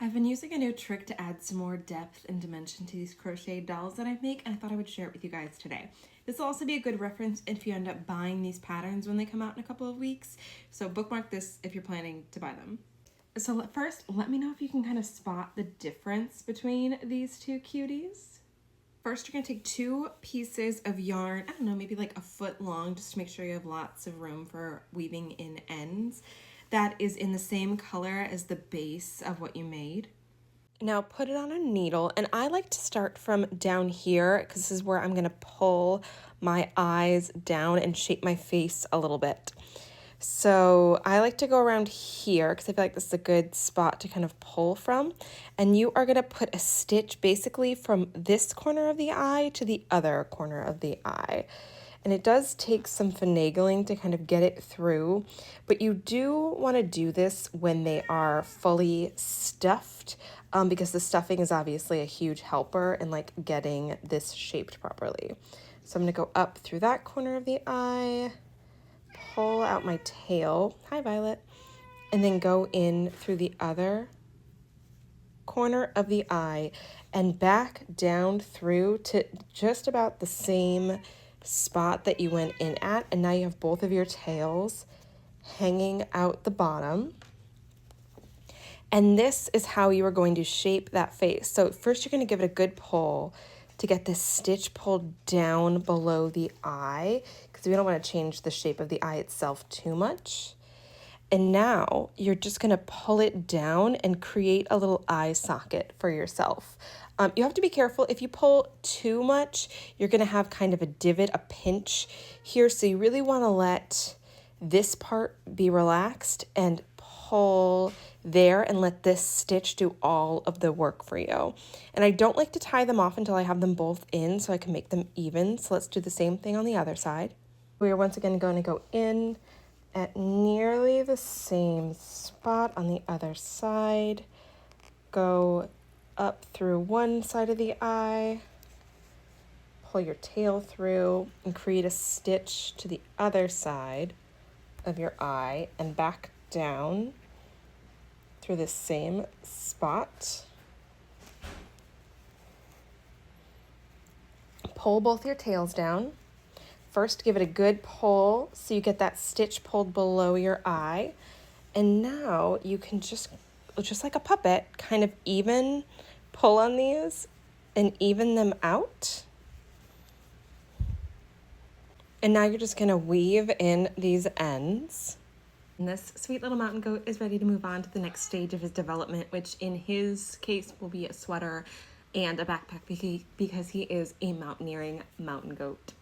I've been using a new trick to add some more depth and dimension to these crochet dolls that I make, and I thought I would share it with you guys today. This will also be a good reference if you end up buying these patterns when they come out in a couple of weeks, so bookmark this if you're planning to buy them. So first, let me know if you can kind of spot the difference between these two cuties. First, you're going to take 2 pieces of yarn, I don't know, maybe like a foot long, just to make sure you have lots of room for weaving in ends. That is in the same color as the base of what you made. Now put it on a needle, and I like to start from down here because this is where I'm going to pull my eyes down and shape my face a little bit. So I like to go around here because I feel like this is a good spot to kind of pull from. And you are going to put a stitch basically from this corner of the eye to the other corner of the eye. And it does take some finagling to kind of get it through, but you do want to do this when they are fully stuffed, because the stuffing is obviously a huge helper in like getting this shaped properly. So I'm going to go up through that corner of the eye, pull out my tail, hi Violet, and then go in through the other corner of the eye and back down through to just about the same spot that you went in at, and now you have both of your tails hanging out the bottom. And this is how you are going to shape that face. So first you're going to give it a good pull to get this stitch pulled down below the eye, because we don't want to change the shape of the eye itself too much. And now you're just going to pull it down and create a little eye socket for yourself. You have to be careful. If you pull too much, you're going to have kind of a divot, a pinch here. So you really want to let this part be relaxed and pull there and let this stitch do all of the work for you. And I don't like to tie them off until I have them both in so I can make them even. So let's do the same thing on the other side. We are once again going to go in at nearly the same spot on the other side. Go up through one side of the eye, pull your tail through and create a stitch to the other side of your eye and back down through the same spot. Pull both your tails down. First, give it a good pull so you get that stitch pulled below your eye. And now you can just like a puppet, kind of even pull on these and even them out. And now you're just going to weave in these ends. And this sweet little mountain goat is ready to move on to the next stage of his development, which in his case will be a sweater and a backpack because he is a mountaineering mountain goat.